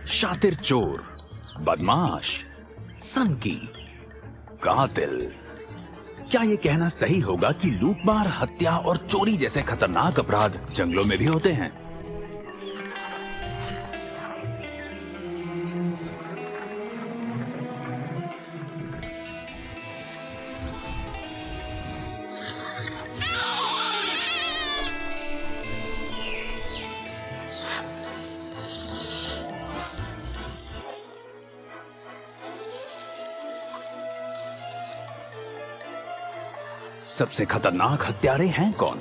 शातिर चोर, बदमाश, सनकी, कातिल। क्या ये कहना सही होगा कि लूटमार, हत्या और चोरी जैसे खतरनाक अपराध जंगलों में भी होते हैं? सबसे खतरनाक हत्यारे हैं कौन?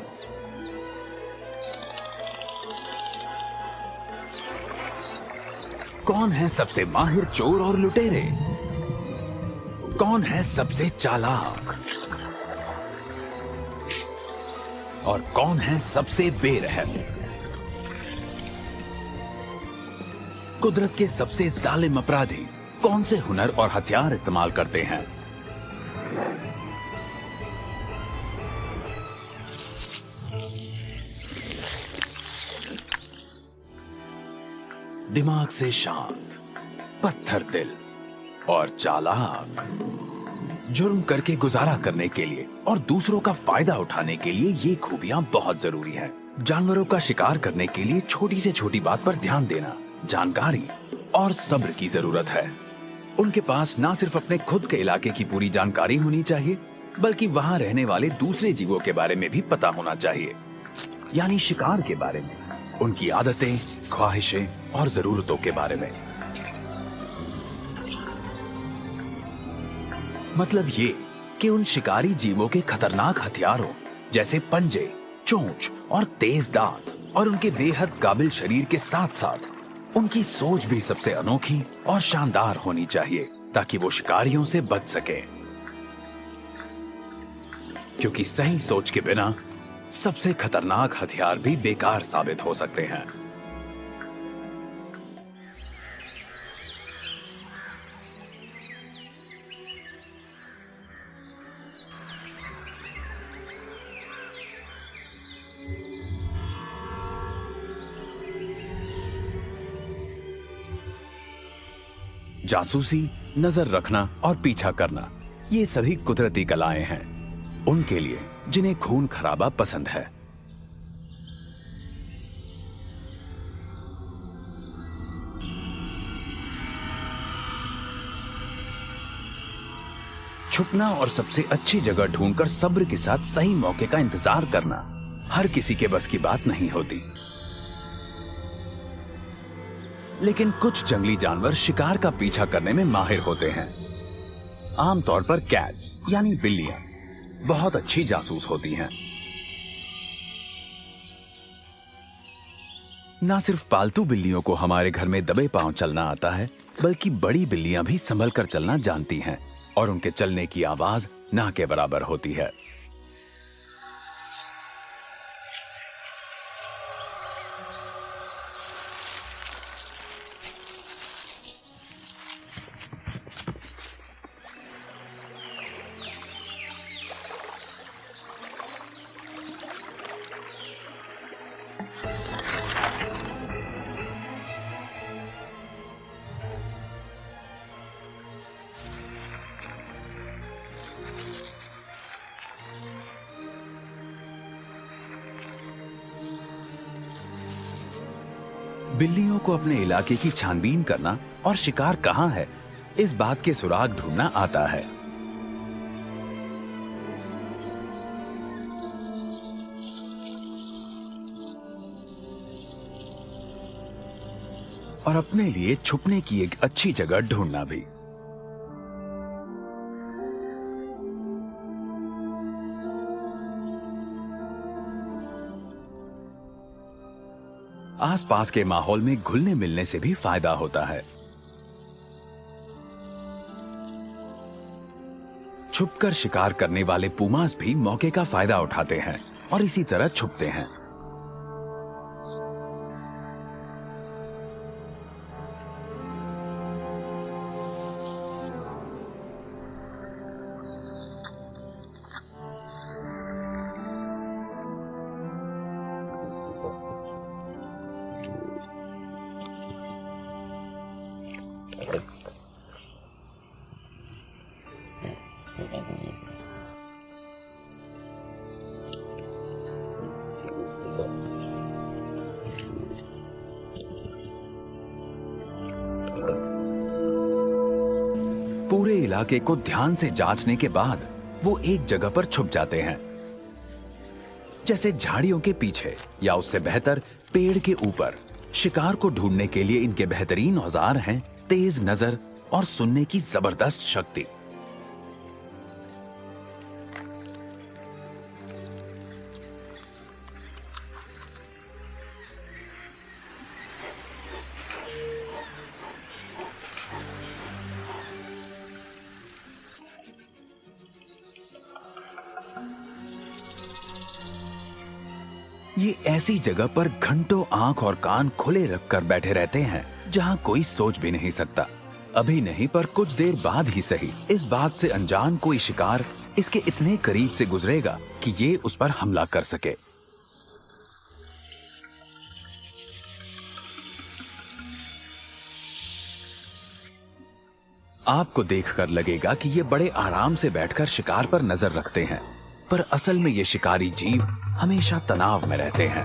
कौन है सबसे माहिर चोर और लुटेरे? कौन है सबसे चालाक? और कौन है सबसे बेरहम? कुदरत के सबसे जालिम अपराधी कौन से हुनर और हथियार इस्तेमाल करते हैं? दिमाग से शांत, पत्थर दिल और चालाक। जुर्म करके गुजारा करने के लिए और दूसरों का फायदा उठाने के लिए ये खूबियां बहुत जरूरी हैं। जानवरों का शिकार करने के लिए छोटी से छोटी बात पर ध्यान देना, जानकारी और सब्र की जरूरत है। उनके पास ना सिर्फ अपने खुद के इलाके की पूरी जानकारी होनी चाहिए, बल्कि वहां रहने वाले दूसरे जीवों के बारे में भी पता होना चाहिए, यानी शिकार के बारे में, उनकी आदतें, ख्वाहिशें और जरूरतों के बारे में। मतलब ये कि उन शिकारी जीवों के खतरनाक हथियारों जैसे पंजे, चोंच और तेज दांत और उनके बेहद काबिल शरीर के साथ साथ उनकी सोच भी सबसे अनोखी और शानदार होनी चाहिए, ताकि वो शिकारियों से बच सके। क्योंकि सही सोच के बिना सबसे खतरनाक हथियार भी बेकार साबित हो सकते हैं। जासूसी, नजर रखना और पीछा करना, ये सभी कुदरती कलाएं हैं उनके लिए जिन्हें खून खराबा पसंद है। छुपना और सबसे अच्छी जगह ढूंढकर सब्र के साथ सही मौके का इंतजार करना हर किसी के बस की बात नहीं होती। लेकिन कुछ जंगली जानवर शिकार का पीछा करने में माहिर होते हैं। आमतौर पर कैट्स यानी बिल्लियां बहुत अच्छी जासूस होती हैं। ना सिर्फ पालतू बिल्लियों को हमारे घर में दबे पांव चलना आता है, बल्कि बड़ी बिल्लियां भी संभल कर चलना जानती हैं और उनके चलने की आवाज ना के बराबर होती है। बिल्लियों को अपने इलाके की छानबीन करना और शिकार कहां है, इस बात के सुराग ढूंढना आता है। और अपने लिए छुपने की एक अच्छी जगह ढूंढना भी। आसपास के माहौल में घुलने मिलने से भी फायदा होता है। छुपकर शिकार करने वाले पूमास भी मौके का फायदा उठाते हैं और इसी तरह छुपते हैं। पूरे इलाके को ध्यान से जांचने के बाद वो एक जगह पर छुप जाते हैं, जैसे झाड़ियों के पीछे या उससे बेहतर पेड़ के ऊपर। शिकार को ढूंढने के लिए इनके बेहतरीन औजार हैं तेज नजर और सुनने की जबरदस्त शक्ति। ये ऐसी जगह पर घंटों आंख और कान खुले रखकर बैठे रहते हैं जहां कोई सोच भी नहीं सकता। अभी नहीं पर कुछ देर बाद ही सही, इस बात से अनजान कोई शिकार इसके इतने करीब से गुजरेगा कि ये उस पर हमला कर सके। आपको देखकर लगेगा कि ये बड़े आराम से बैठकर शिकार पर नजर रखते हैं, पर असल में ये शिकारी जीव हमेशा तनाव में रहते हैं।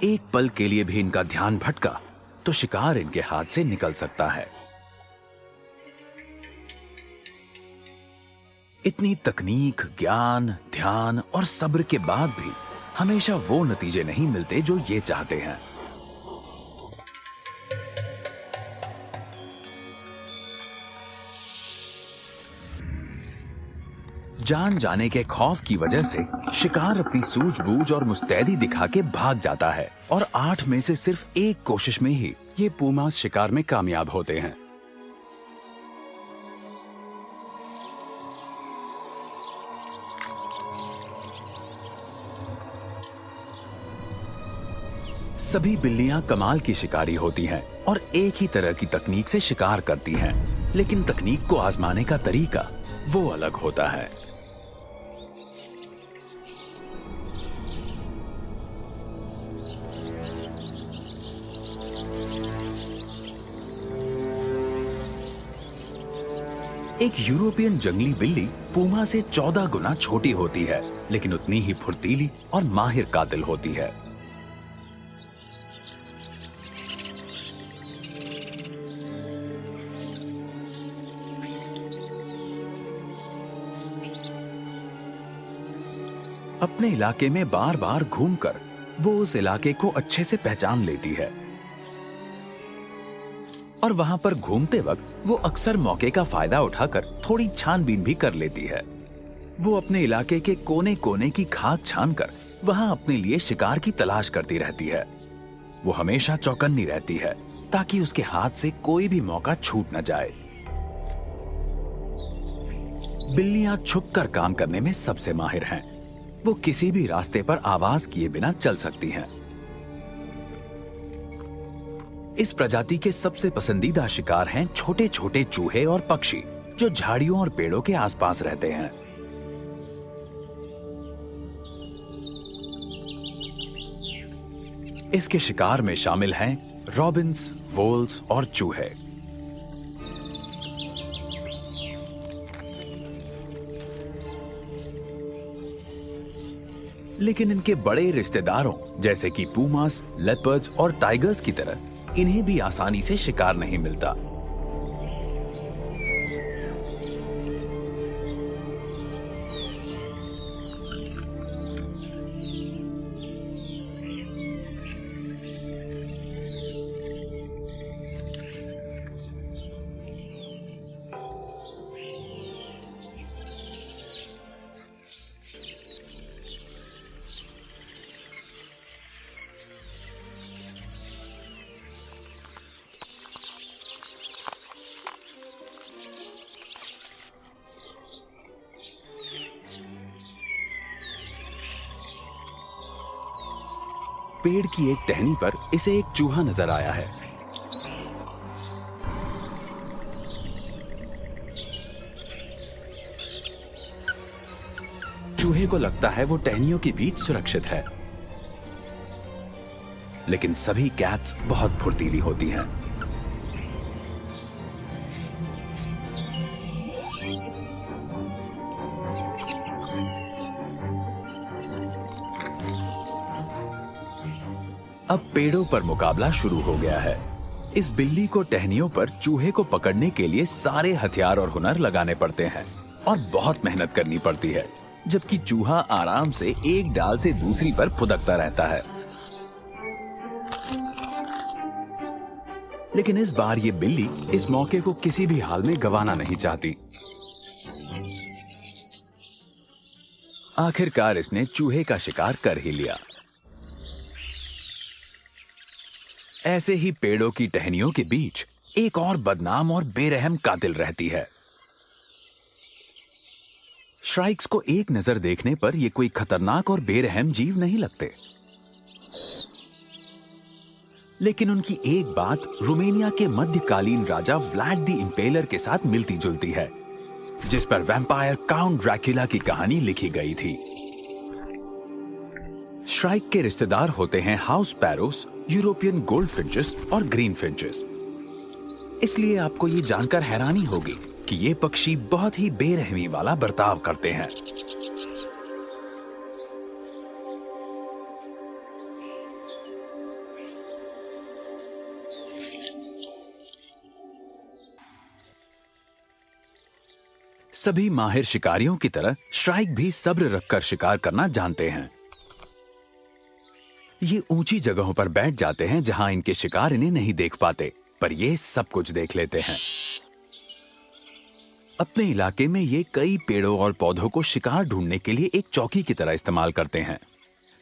एक पल के लिए भी इनका ध्यान भटका तो शिकार इनके हाथ से निकल सकता है। इतनी तकनीक, ज्ञान, ध्यान और सब्र के बाद भी हमेशा वो नतीजे नहीं मिलते जो ये चाहते हैं। जान जाने के खौफ की वजह से शिकार अपनी सूझबूझ और मुस्तैदी दिखा के भाग जाता है और 8 में से सिर्फ एक कोशिश में ही ये पूमा शिकार में कामयाब होते हैं। सभी बिल्लियां कमाल की शिकारी होती हैं और एक ही तरह की तकनीक से शिकार करती हैं, लेकिन तकनीक को आजमाने का तरीका वो अलग होता है। एक यूरोपियन जंगली बिल्ली पूमा से 14 गुना छोटी होती है, लेकिन उतनी ही फुर्तीली और माहिर कातिल होती है। अपने इलाके में बार बार घूमकर वो उस इलाके को अच्छे से पहचान लेती है और वहां पर घूमते वक्त वो अक्सर मौके का फायदा उठाकर थोड़ी छानबीन भी कर लेती है। वो अपने इलाके के कोने कोने की खाक छानकर वहां अपने लिए शिकार की तलाश करती रहती है। वो हमेशा चौकन्नी रहती है ताकि उसके हाथ से कोई भी मौका छूट न जाए। बिल्लियां छुपकर काम करने में सबसे माहिर हैं। वो किसी भी रास्ते पर आवाज किए बिना चल सकती हैं। इस प्रजाति के सबसे पसंदीदा शिकार हैं छोटे छोटे चूहे और पक्षी जो झाड़ियों और पेड़ों के आसपास रहते हैं। इसके शिकार में शामिल हैं रॉबिन्स, वोल्स और चूहे। लेकिन इनके बड़े रिश्तेदारों जैसे कि पूमास, लेपर्ड्स और टाइगर्स की तरह इन्हें भी आसानी से शिकार नहीं मिलता। पेड़ की एक टहनी पर इसे एक चूहा नजर आया है। चूहे को लगता है वो टहनियों के बीच सुरक्षित है, लेकिन सभी कैट्स बहुत फुर्तीली होती हैं। अब पेड़ों पर मुकाबला शुरू हो गया है। इस बिल्ली को टहनियों पर चूहे को पकड़ने के लिए सारे हथियार और हुनर लगाने पड़ते हैं और बहुत मेहनत करनी पड़ती है, जबकि चूहा आराम से एक डाल से दूसरी पर फुदकता रहता है। लेकिन इस बार ये बिल्ली इस मौके को किसी भी हाल में गंवाना नहीं चाहती। आखिरकार इसने चूहे का शिकार कर ही लिया। ऐसे ही पेड़ों की टहनियों के बीच एक और बदनाम और बेरहम कातिल रहती है। श्राइक्स को एक नजर देखने पर ये कोई खतरनाक और बेरहम जीव नहीं लगते, लेकिन उनकी एक बात रोमानिया के मध्यकालीन राजा व्लाड द इम्पेलर के साथ मिलती जुलती है, जिस पर वैम्पायर काउंट ड्रैकुला की कहानी लिखी गई थी। श्राइक के रिश्तेदार होते हैं house sparrows, European gold finches और ग्रीन फिंचेस। इसलिए आपको ये जानकर हैरानी होगी कि ये पक्षी बहुत ही बेरहमी वाला बर्ताव करते हैं। सभी माहिर शिकारियों की तरह श्राइक भी सब्र रखकर शिकार करना जानते हैं। ये ऊंची जगहों पर बैठ जाते हैं जहां इनके शिकार इन्हें नहीं देख पाते, पर ये सब कुछ देख लेते हैं। अपने इलाके में ये कई पेड़ों और पौधों को शिकार ढूंढने के लिए एक चौकी की तरह इस्तेमाल करते हैं।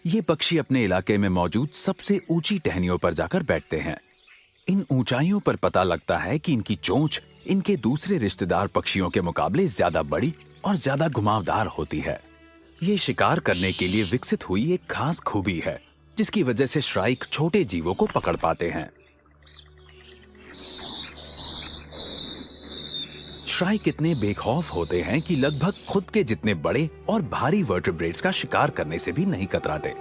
ये पक्षी अपने इलाके में मौजूद सबसे ऊंची टहनियों पर जाकर बैठते हैं। इन ऊंचाइयों पर पता लगता है कि इनकी चोंच इनके दूसरे रिश्तेदार पक्षियों के मुकाबले ज्यादा बड़ी और ज्यादा घुमावदार होती है। ये शिकार करने के लिए विकसित हुई एक खास खूबी है, जिसकी वजह से श्राइक छोटे जीवों को पकड़ पाते हैं। श्राइक इतने बेखौफ होते हैं कि लगभग खुद के जितने बड़े और भारी वर्टेब्रेट्स का शिकार करने से भी नहीं कतराते,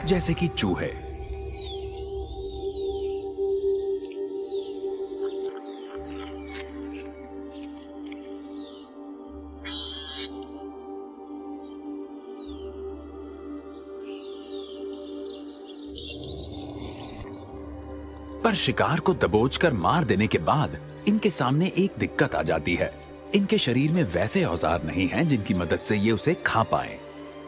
जैसे कि चूहे। पर शिकार को दबोचकर मार देने के बाद इनके सामने एक दिक्कत आ जाती है। इनके शरीर में वैसे औजार नहीं हैं जिनकी मदद से ये उसे खा पाए।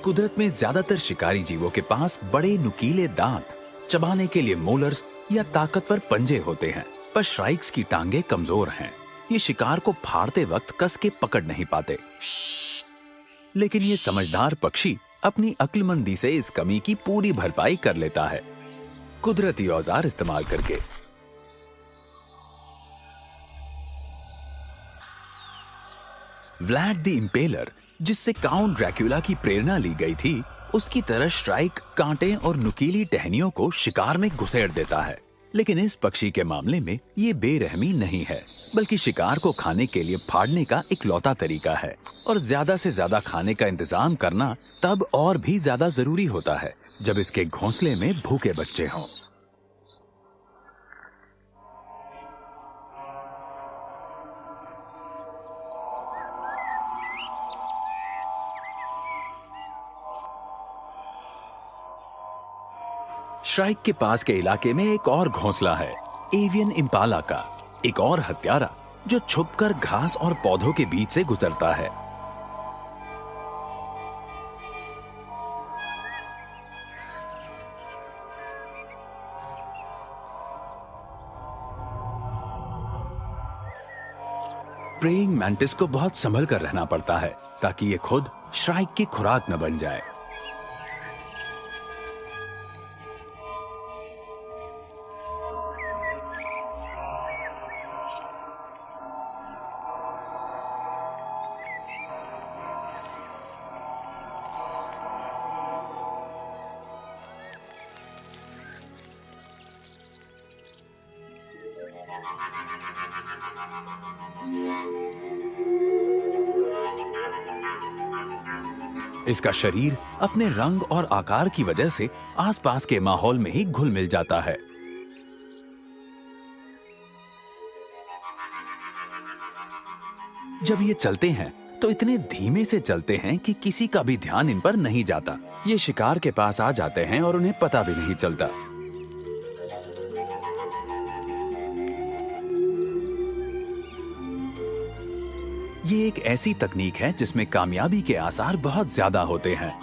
कुदरत में ज्यादातर शिकारी जीवों के पास बड़े नुकीले दांत, चबाने के लिए मोलर्स या ताकतवर पंजे होते हैं, पर श्राइक्स की टांगे कमजोर हैं। ये शिकार को फाड़ते वक्त कस के पकड़ नहीं पाते। लेकिन ये समझदार पक्षी अपनी अक्लमंदी से इस कमी की पूरी भरपाई कर लेता है, कुदरती औजार इस्तेमाल करके। व्लाड द इम्पेलर, जिससे काउंट ड्रैकुला की प्रेरणा ली गई थी, उसकी तरह श्राइक कांटे और नुकीली टहनियों को शिकार में घुसेड़ देता है। लेकिन इस पक्षी के मामले में ये बेरहमी नहीं है, बल्कि शिकार को खाने के लिए फाड़ने का इकलौता तरीका है। और ज्यादा से ज्यादा खाने का इंतजाम करना तब और भी ज्यादा जरूरी होता है जब इसके घोंसले में भूखे बच्चे हों। श्राइक के पास के इलाके में एक और घोंसला है, एवियन इम्पाला का, एक और हत्यारा जो छुपकर घास और पौधों के बीच से गुजरता है। प्रेइंग मैंटिस को बहुत संभल कर रहना पड़ता है ताकि ये खुद श्राइक की खुराक न बन जाए। इसका शरीर अपने रंग और आकार की वजह से आसपास के माहौल में ही घुल मिल जाता है। जब ये चलते हैं तो इतने धीमे से चलते हैं कि किसी का भी ध्यान इन पर नहीं जाता। ये शिकार के पास आ जाते हैं और उन्हें पता भी नहीं चलता। ये एक ऐसी तकनीक है जिसमें कामयाबी के आसार बहुत ज्यादा होते हैं।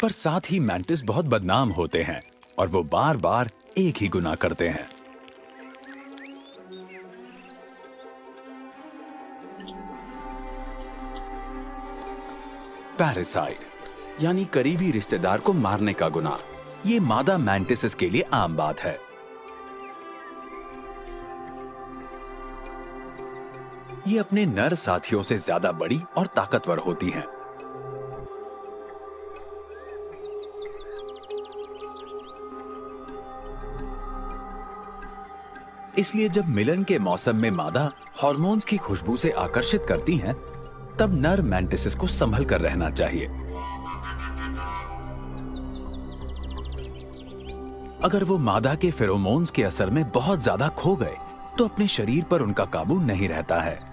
पर साथ ही मैंटिस बहुत बदनाम होते हैं और वो बार बार एक ही गुनाह करते हैं। पैरासाइट यानी करीबी रिश्तेदार को मारने का गुनाह, ये मादा मैंटिसेस के लिए आम बात है। ये अपने नर साथियों से ज्यादा बड़ी और ताकतवर होती हैं। इसलिए जब मिलन के मौसम में मादा हार्मोन्स की खुशबू से आकर्षित करती हैं, तब नर मैंटिसेस को संभल कर रहना चाहिए। अगर वो मादा के फेरोमोन्स के असर में बहुत ज्यादा खो गए, तो अपने शरीर पर उनका काबू नहीं रहता है।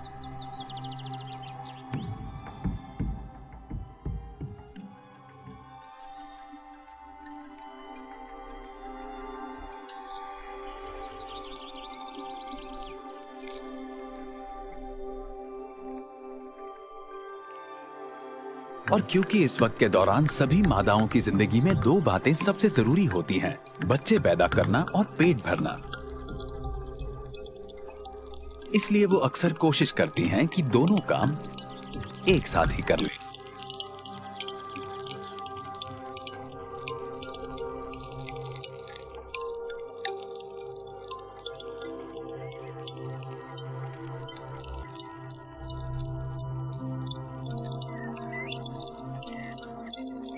और क्योंकि इस वक्त के दौरान सभी मादाओं की जिंदगी में दो बातें सबसे जरूरी होती हैं, बच्चे पैदा करना और पेट भरना, इसलिए वो अक्सर कोशिश करती हैं कि दोनों काम एक साथ ही कर लें।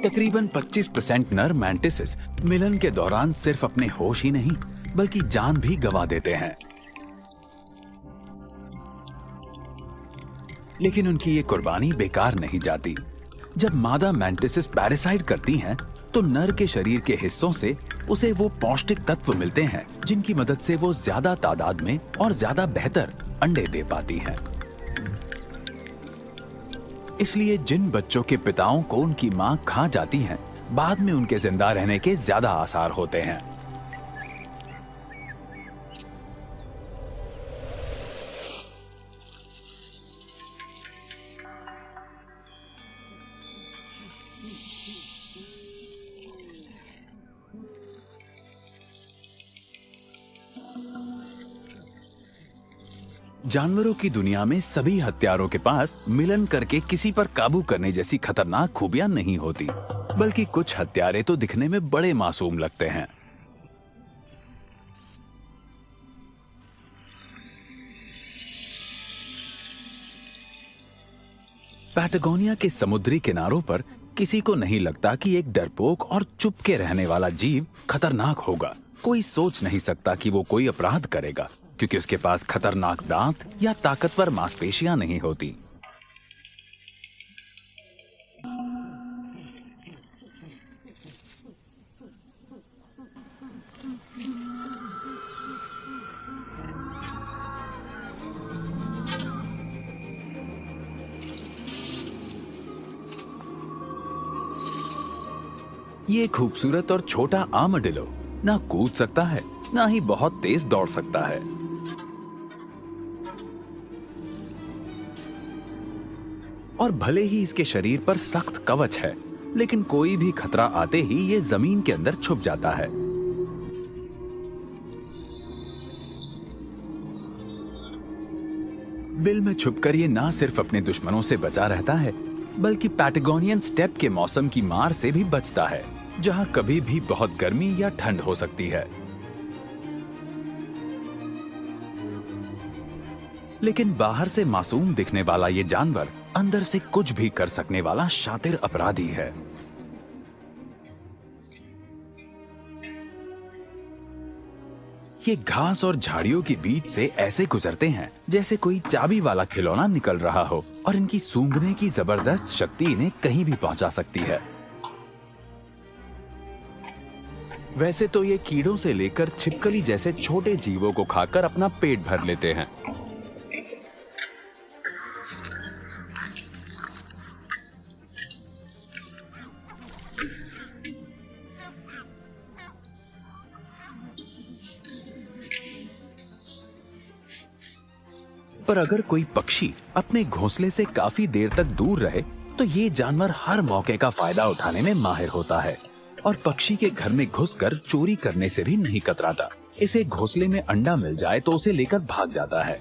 तकरीबन 25% नर मैंटिसेस मिलन के दौरान सिर्फ अपने होश ही नहीं बल्कि जान भी गंवा देते हैं। लेकिन उनकी ये कुर्बानी बेकार नहीं जाती। जब मादा मैंटिसेस पैरासाइट करती हैं, तो नर के शरीर के हिस्सों से उसे वो पौष्टिक तत्व मिलते हैं जिनकी मदद से वो ज्यादा तादाद में और ज्यादा बेहतर अंडे दे पाती हैं। इसलिए जिन बच्चों के पिताओं को उनकी मां खा जाती हैं, बाद में उनके जिंदा रहने के ज्यादा आसार होते हैं। जानवरों की दुनिया में सभी हत्यारों के पास मिलन करके किसी पर काबू करने जैसी खतरनाक खूबियां नहीं होती, बल्कि कुछ हत्यारे तो दिखने में बड़े मासूम लगते हैं। पैटागोनिया के समुद्री किनारों पर किसी को नहीं लगता कि एक डरपोक और चुपके रहने वाला जीव खतरनाक होगा। कोई सोच नहीं सकता कि वो कोई अपराध करेगा, क्योंकि उसके पास खतरनाक दांत या ताकतवर मांसपेशियां नहीं होती। ये खूबसूरत और छोटा आर्madillo ना कूद सकता है, ना ही बहुत तेज दौड़ सकता है। और भले ही इसके शरीर पर सख्त कवच है, लेकिन कोई भी खतरा आते ही ये जमीन के अंदर छुप जाता है। बिल में छुपकर ये ना सिर्फ अपने दुश्मनों से बचा रहता है, बल्कि पैटागोनियन स्टेप के मौसम की मार से भी बचता है, जहां कभी भी बहुत गर्मी या ठंड हो सकती है। लेकिन बाहर से मासूम दिखने वाला ये जानवर अंदर से कुछ भी कर सकने वाला शातिर अपराधी है। ये घास और झाड़ियों के बीच से ऐसे गुजरते हैं जैसे कोई चाबी वाला खिलौना निकल रहा हो, और इनकी सूंघने की जबरदस्त शक्ति इन्हें कहीं भी पहुंचा सकती है। वैसे तो ये कीड़ों से लेकर छिपकली जैसे छोटे जीवों को खाकर अपना पेट भर लेते हैं। पर अगर कोई पक्षी अपने घोंसले से काफी देर तक दूर रहे तो ये जानवर हर मौके का फायदा उठाने में माहिर होता है और पक्षी के घर में घुसकर चोरी करने से भी नहीं कतराता। इसे घोंसले में अंडा मिल जाए तो उसे लेकर भाग जाता है।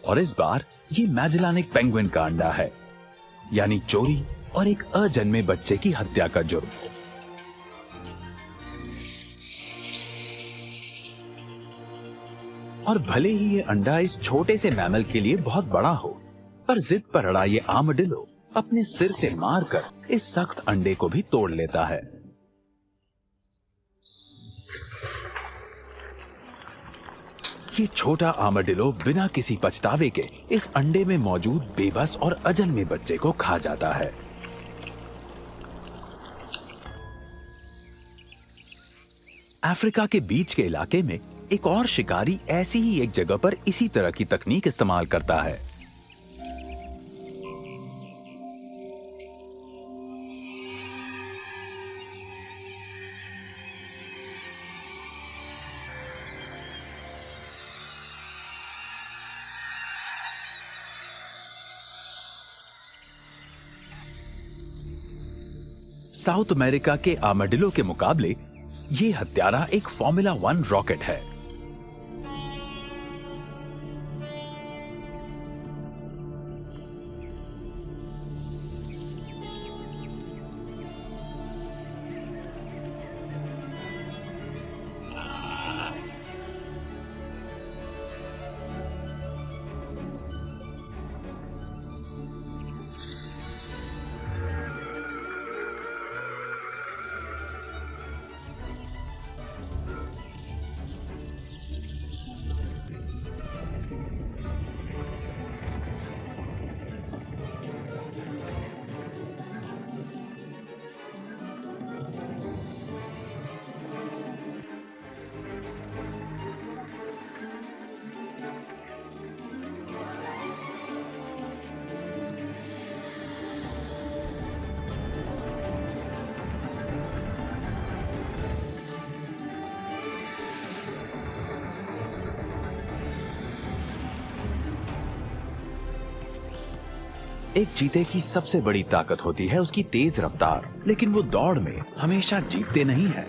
और इस बार ये मैजेलानिक पेंगुइन का अंडा है, यानी चोरी और एक अजन्मे बच्चे की हत्या का जुर्म। और भले ही ये अंडा इस छोटे से मैमल के लिए बहुत बड़ा हो, पर जिद पर अड़ा ये आर्मडिलो अपने सिर से मारकर इस सख्त अंडे को भी तोड़ लेता है। ये छोटा आर्मडिलो बिना किसी पछतावे के इस अंडे में मौजूद बेबस और अजन्मे बच्चे को खा जाता है। अफ्रीका के बीच के इलाके में एक और शिकारी ऐसी ही एक जगह पर इसी तरह की तकनीक इस्तेमाल करता है। साउथ अमेरिका के आर्माडिलो के मुकाबले ये हत्यारा एक फॉर्मूला 1 रॉकेट है। एक चीते की सबसे बड़ी ताकत होती है उसकी तेज रफ्तार, लेकिन वो दौड़ में हमेशा जीतते नहीं है।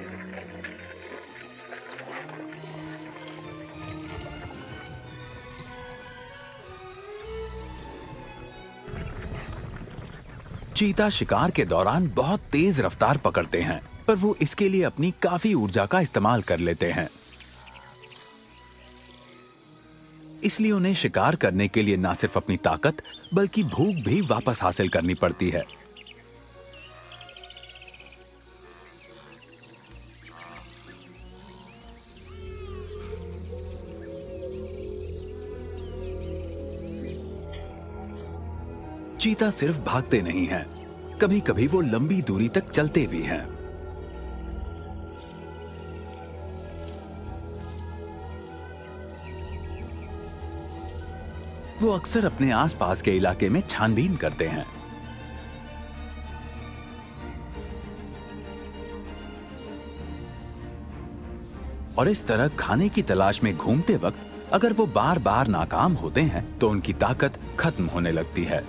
चीता शिकार के दौरान बहुत तेज रफ्तार पकड़ते हैं, पर वो इसके लिए अपनी काफी ऊर्जा का इस्तेमाल कर लेते हैं। इसलिए उन्हें शिकार करने के लिए न सिर्फ अपनी ताकत बल्कि भूख भी वापस हासिल करनी पड़ती है। चीता सिर्फ भागते नहीं हैं, कभी कभी वो लंबी दूरी तक चलते भी हैं। वो अक्सर अपने आसपास के इलाके में छानबीन करते हैं। और इस तरह खाने की तलाश में घूमते वक्त अगर वो बार बार नाकाम होते हैं तो उनकी ताकत खत्म होने लगती है।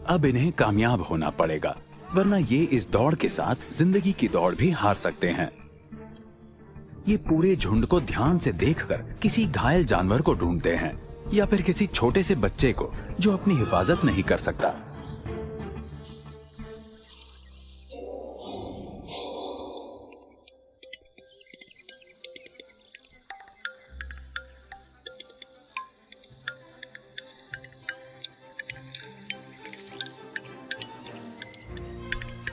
अब इन्हें कामयाब होना पड़ेगा, वरना ये इस दौड़ के साथ जिंदगी की दौड़ भी हार सकते हैं। ये पूरे झुंड को ध्यान से देखकर किसी घायल जानवर को ढूंढते हैं या फिर किसी छोटे से बच्चे को जो अपनी हिफाजत नहीं कर सकता।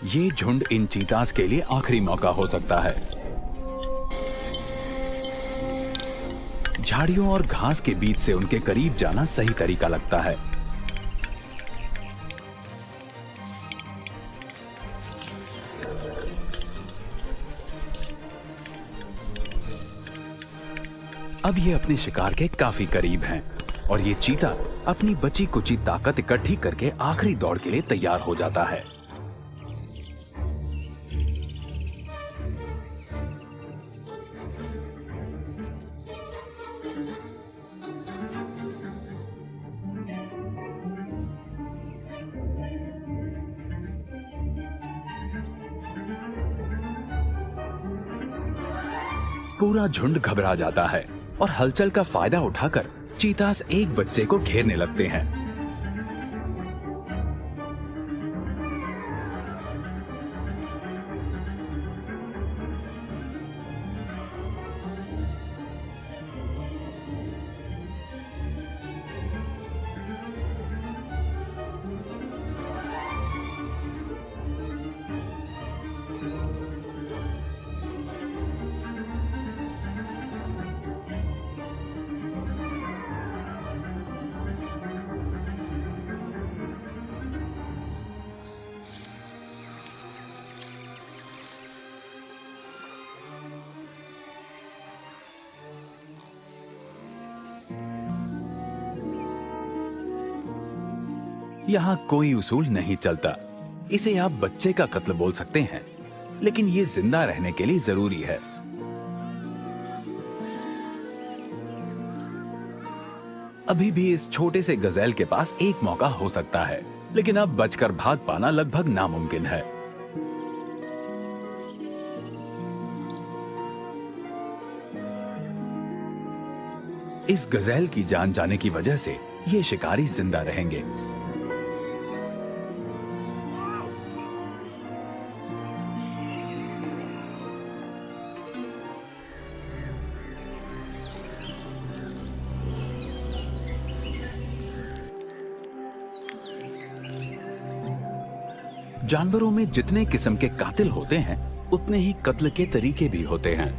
ये झुंड इन चीतास के लिए आखिरी मौका हो सकता है। झाड़ियों और घास के बीच से उनके करीब जाना सही तरीका लगता है। अब ये अपने शिकार के काफी करीब हैं और ये चीता अपनी बची कुची ताकत इकट्ठी करके आखिरी दौड़ के लिए तैयार हो जाता है। पूरा झुंड घबरा जाता है और हलचल का फायदा उठाकर चीतास एक बच्चे को घेरने लगते हैं। यहाँ कोई उसूल नहीं चलता। इसे आप बच्चे का कत्ल बोल सकते हैं, लेकिन ये जिंदा रहने के लिए जरूरी है। अभी भी इस छोटे से गजेल के पास एक मौका हो सकता है, लेकिन अब बचकर भाग पाना लगभग नामुमकिन है। इस गजेल की जान जाने की वजह से ये शिकारी जिंदा रहेंगे। जानवरों में जितने किस्म के कातिल होते हैं, उतने ही कत्ल के तरीके भी होते हैं।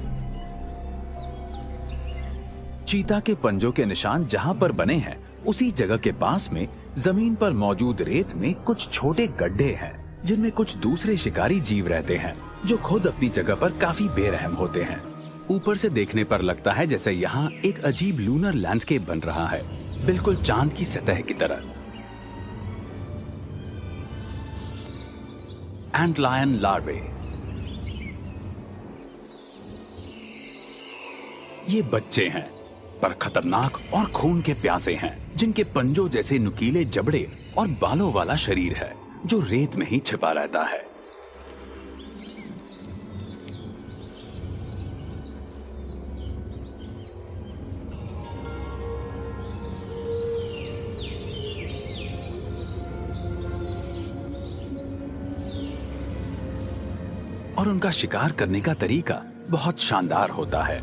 चीता के पंजों के निशान जहां पर बने हैं, उसी जगह के पास में जमीन पर मौजूद रेत में कुछ छोटे गड्ढे हैं, जिनमें कुछ दूसरे शिकारी जीव रहते हैं, जो खुद अपनी जगह पर काफी बेरहम होते हैं। ऊपर से देखने पर लगता है जैसे यहाँ एक अजीब लूनर लैंडस्केप बन रहा है, बिल्कुल चांद की सतह की तरह। एंटलायन लार्वे। ये बच्चे हैं, पर खतरनाक और खून के प्यासे हैं, जिनके पंजों जैसे नुकीले जबड़े और बालों वाला शरीर है, जो रेत में ही छिपा रहता है। और उनका शिकार करने का तरीका बहुत शानदार होता है।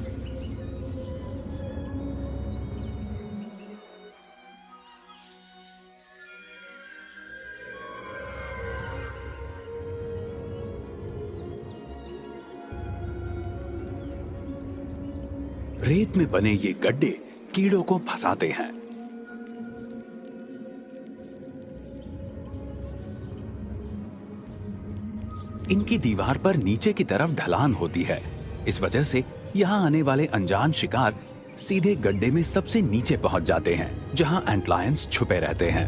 रेत में बने ये गड्ढे कीड़ों को फंसाते हैं। इनकी दीवार पर नीचे की तरफ ढलान होती है। इस वजह से यहाँ आने वाले अनजान शिकार सीधे गड्ढे में सबसे नीचे पहुंच जाते हैं, जहां एंटलायंस छुपे रहते हैं।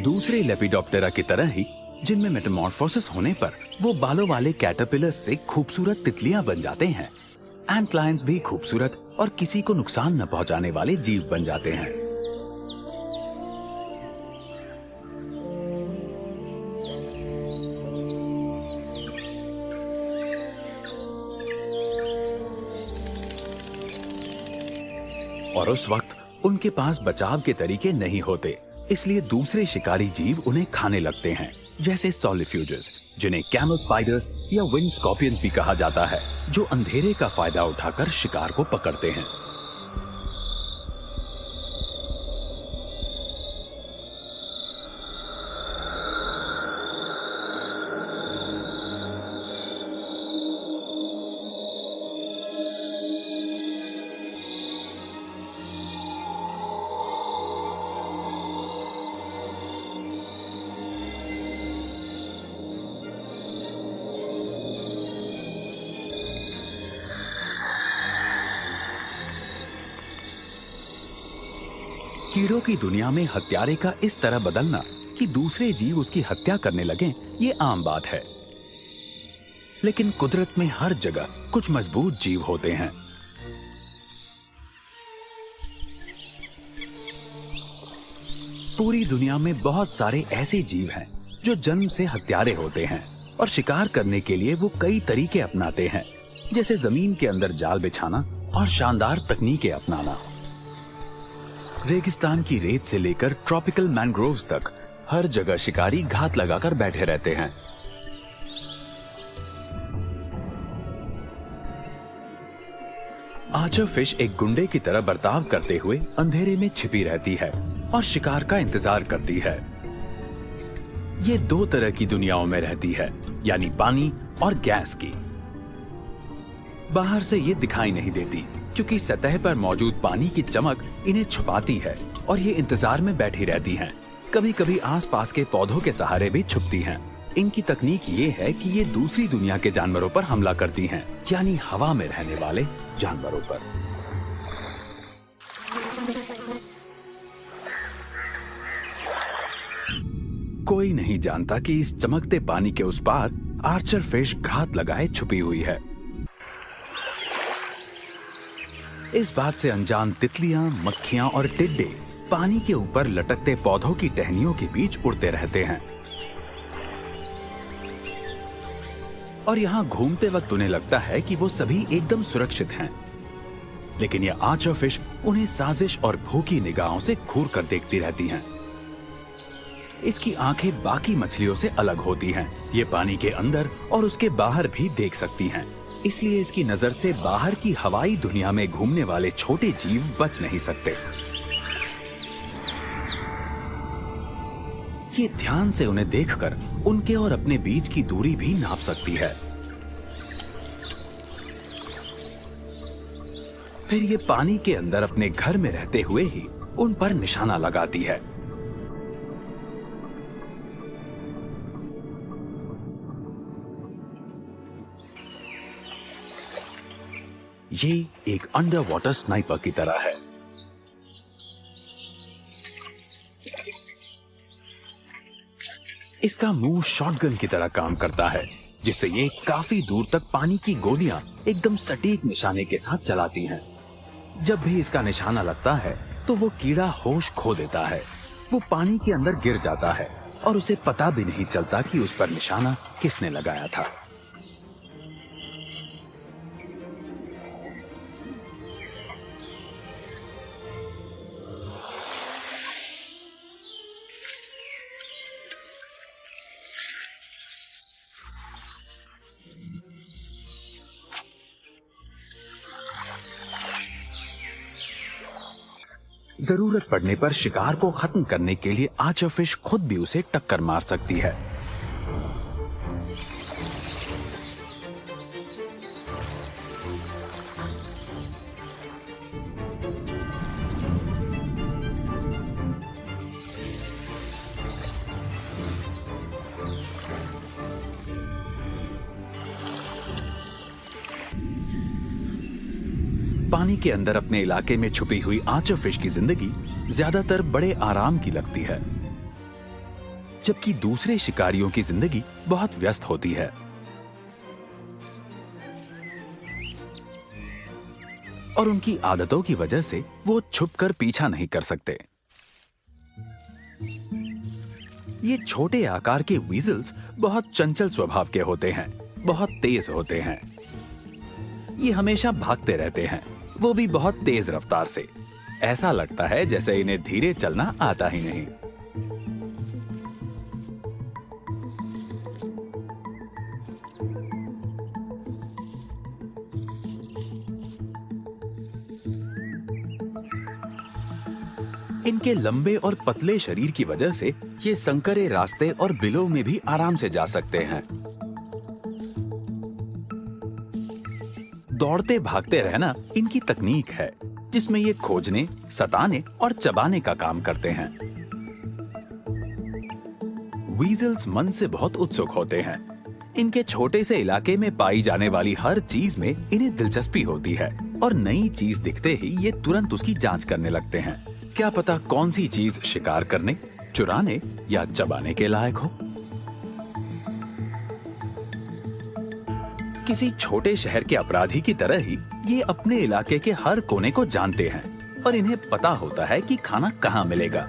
दूसरे लेपिडोप्टेरा की तरह ही, जिनमें मेटामॉर्फोसिस होने पर वो बालों वाले कैटरपिलर्स से खूबसूरत तितलियां बन जाते हैं, एंटलायंस भी खूबसूरत और किसी को नुकसान न पहुंचाने वाले जीव बन जाते हैं। और उस वक्त उनके पास बचाव के तरीके नहीं होते, इसलिए दूसरे शिकारी जीव उन्हें खाने लगते हैं, जैसे सॉलिफ्यूजेस, जिन्हें कैमल स्पाइडर्स या विंड स्कॉर्पियंस भी कहा जाता है, जो अंधेरे का फायदा उठाकर शिकार को पकड़ते हैं। कीड़ों की दुनिया में हत्यारे का इस तरह बदलना कि दूसरे जीव उसकी हत्या करने लगें, ये आम बात है। लेकिन कुदरत में हर जगह कुछ मजबूत जीव होते हैं। पूरी दुनिया में बहुत सारे ऐसे जीव हैं जो जन्म से हत्यारे होते हैं और शिकार करने के लिए वो कई तरीके अपनाते हैं, जैसे जमीन के अंदर जाल बिछाना और शानदार तकनीकें अपनाना। रेगिस्तान की रेत से लेकर ट्रॉपिकल मैंग्रोव्स तक हर जगह शिकारी घात लगाकर बैठे रहते हैं। आर्चर फिश एक गुंडे की तरह बर्ताव करते हुए अंधेरे में छिपी रहती है और शिकार का इंतजार करती है। ये दो तरह की दुनियाओं में रहती है, यानी पानी और गैस की। बाहर से ये दिखाई नहीं देती क्योंकि सतह पर मौजूद पानी की चमक इन्हें छुपाती है और ये इंतजार में बैठी रहती हैं। कभी कभी आसपास के पौधों के सहारे भी छुपती हैं। इनकी तकनीक ये है कि ये दूसरी दुनिया के जानवरों पर हमला करती हैं, यानी हवा में रहने वाले जानवरों पर। कोई नहीं जानता कि इस चमकते पानी के उस पार आर्चर फिश घात लगाए छुपी हुई है। इस बात से अनजान तितलियां, मक्खियां और टिड्डे पानी के ऊपर लटकते पौधों की टहनियों के बीच उड़ते रहते हैं और यहाँ घूमते वक्त उन्हें लगता है कि वो सभी एकदम सुरक्षित हैं। लेकिन ये आर्चर फिश उन्हें साजिश और भूखी निगाहों से घूर कर देखती रहती हैं। इसकी आंखें बाकी मछलियों से अलग होती हैं। ये पानी के अंदर और उसके बाहर भी देख सकती हैं, इसलिए इसकी नजर से बाहर की हवाई दुनिया में घूमने वाले छोटे जीव बच नहीं सकते। ये ध्यान से उन्हें देखकर उनके और अपने बीच की दूरी भी नाप सकती है। फिर ये पानी के अंदर अपने घर में रहते हुए ही उन पर निशाना लगाती है। ये एक अंडर वाटर स्नाइपर की तरह है। इसका मुंह शॉटगन की तरह काम करता है, जिससे ये काफी दूर तक पानी की गोलियां एकदम सटीक निशाने के साथ चलाती हैं। जब भी इसका निशाना लगता है तो वो कीड़ा होश खो देता है। वो पानी के अंदर गिर जाता है और उसे पता भी नहीं चलता कि उस पर निशाना किसने लगाया था। जरूरत पड़ने पर शिकार को खत्म करने के लिए आर्चर फिश खुद भी उसे टक्कर मार सकती है। पानी के अंदर अपने इलाके में छुपी हुई आर्चर फिश की जिंदगी ज्यादातर बड़े आराम की लगती है। जबकि दूसरे शिकारियों की जिंदगी बहुत व्यस्त होती है। और उनकी आदतों की वजह से वो छुपकर पीछा नहीं कर सकते। ये छोटे आकार के वीजल्स बहुत चंचल स्वभाव के होते हैं, बहुत तेज होते हैं। ये हमेशा भागते रहते हैं, वो भी बहुत तेज रफ्तार से। ऐसा लगता है जैसे इन्हें धीरे चलना आता ही नहीं। इनके लंबे और पतले शरीर की वजह से ये संकरे रास्ते और बिलों में भी आराम से जा सकते हैं। दौड़ते भागते रहना इनकी तकनीक है, जिसमें ये खोजने, सताने और चबाने का काम करते हैं। वीजल्स मन से बहुत उत्सुक होते हैं। इनके छोटे से इलाके में पाई जाने वाली हर चीज में इन्हें दिलचस्पी होती है और नई चीज दिखते ही ये तुरंत उसकी जांच करने लगते हैं। क्या पता कौन सी चीज शिकार करने, चुराने या चबाने के लायक हो। किसी छोटे शहर के अपराधी की तरह ही ये अपने इलाके के हर कोने को जानते हैं और इन्हें पता होता है कि खाना कहाँ मिलेगा।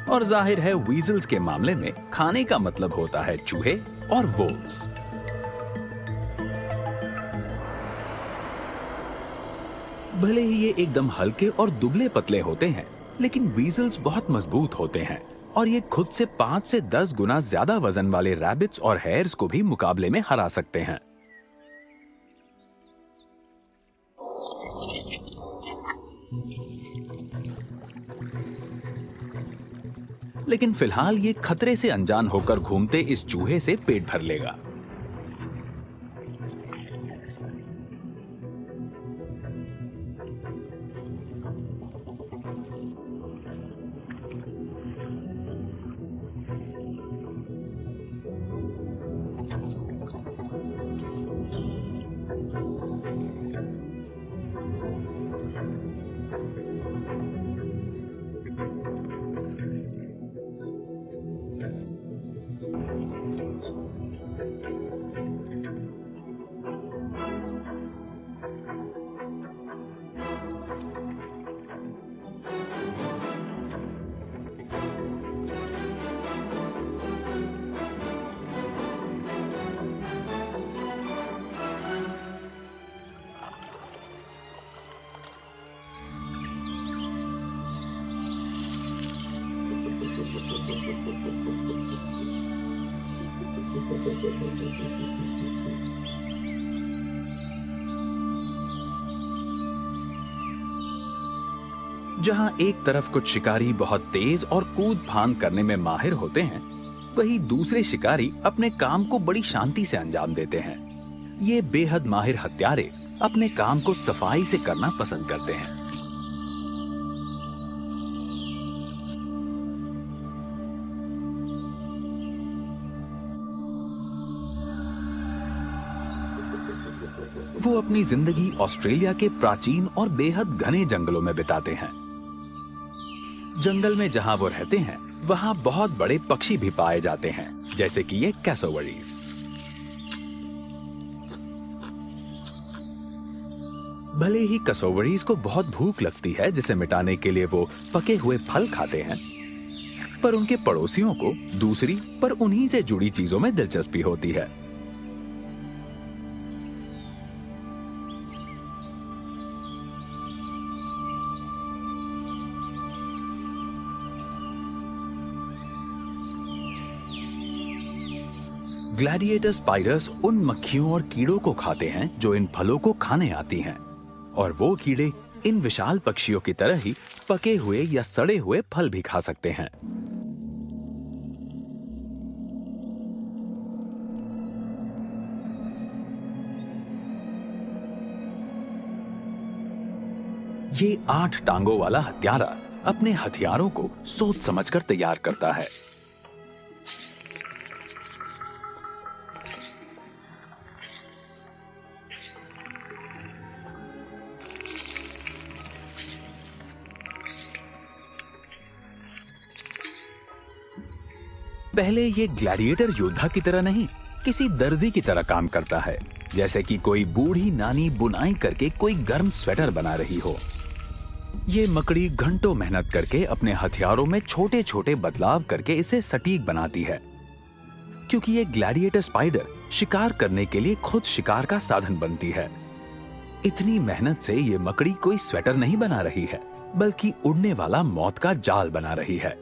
और जाहिर है वीजल्स के मामले में खाने का मतलब होता है चूहे और वोल्स। भले ही ये एकदम हल्के और दुबले पतले होते हैं, लेकिन वीजल्स बहुत मजबूत होते हैं और ये खुद से 5 से 10 गुना ज्यादा वजन वाले रैबिट्स और हेयर्स को भी मुकाबले में हरा सकते हैं। लेकिन फिलहाल ये खतरे से अनजान होकर घूमते इस चूहे से पेट भर लेगा। जहां एक तरफ कुछ शिकारी बहुत तेज और कूद फांद करने में माहिर होते हैं, वहीं दूसरे शिकारी अपने काम को बड़ी शांति से अंजाम देते हैं। ये बेहद माहिर हत्यारे अपने काम को सफाई से करना पसंद करते हैं। वो अपनी जिंदगी ऑस्ट्रेलिया के प्राचीन और बेहद घने जंगलों में बिताते हैं। जंगल में जहां वो रहते हैं, वहां बहुत बड़े पक्षी भी पाए जाते हैं, जैसे कि ये कैसोवरीज। भले ही कैसोवरीज को बहुत भूख लगती है, जिसे मिटाने के लिए वो पके हुए फल खाते हैं, पर उनके पड़ोसियों को दूसरी पर उन्हीं से जुड़ी चीजों में दिलचस्पी होती है। ग्लैडिएटर स्पाइडर्स उन मक्खियों और कीड़ों को खाते हैं जो इन फलों को खाने आती हैं, और वो कीड़े इन विशाल पक्षियों की तरह ही पके हुए या सड़े हुए फल भी खा सकते हैं। ये 8 टांगों वाला हत्यारा अपने हथियारों को सोच समझकर तैयार करता है। पहले ये ग्लैडिएटर योद्धा की तरह नहीं, किसी दर्जी की तरह काम करता है, जैसे कि कोई बूढ़ी नानी बुनाई करके कोई गर्म स्वेटर बना रही हो। ये मकड़ी घंटों मेहनत करके अपने हथियारों में छोटे छोटे बदलाव करके इसे सटीक बनाती है, क्योंकि ये ग्लैडिएटर स्पाइडर शिकार करने के लिए खुद शिकार का साधन बनती है। इतनी मेहनत से ये मकड़ी कोई स्वेटर नहीं बना रही है, बल्कि उड़ने वाला मौत का जाल बना रही है।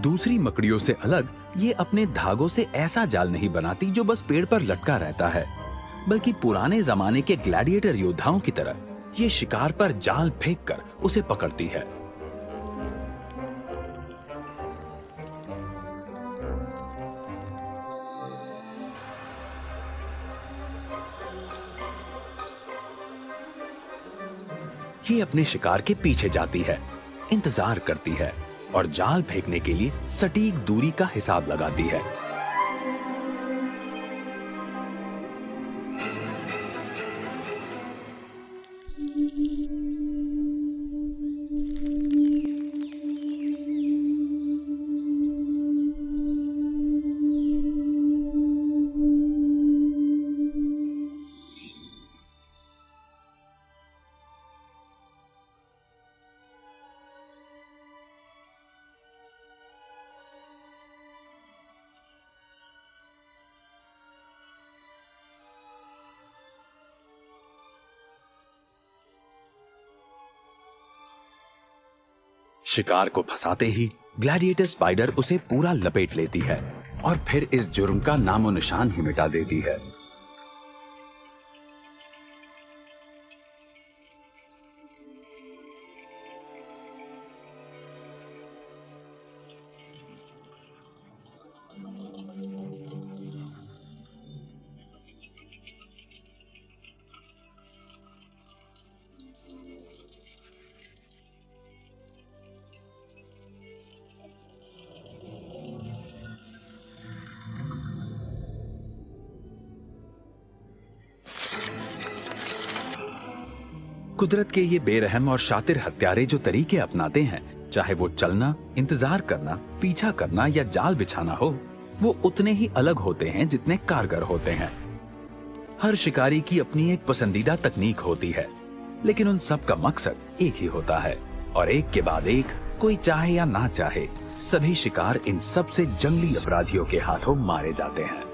दूसरी मकड़ियों से अलग ये अपने धागों से ऐसा जाल नहीं बनाती जो बस पेड़ पर लटका रहता है, बल्कि पुराने जमाने के ग्लैडिएटर योद्धाओं की तरह ये शिकार पर जाल फेंक कर उसे पकड़ती है। ये अपने शिकार के पीछे जाती है, इंतजार करती है और जाल फेंकने के लिए सटीक दूरी का हिसाब लगाती है। शिकार को फंसाते ही ग्लैडिएटर स्पाइडर उसे पूरा लपेट लेती है और फिर इस जुर्म का नामो निशान ही मिटा देती है। कुदरत के ये बेरहम और शातिर हत्यारे जो तरीके अपनाते हैं, चाहे वो चलना, इंतजार करना, पीछा करना या जाल बिछाना हो, वो उतने ही अलग होते हैं जितने कारगर होते हैं। हर शिकारी की अपनी एक पसंदीदा तकनीक होती है, लेकिन उन सब का मकसद एक ही होता है और एक के बाद एक, कोई चाहे या ना चाहे, सभी शिकार इन सबसे जंगली अपराधियों के हाथों मारे जाते हैं।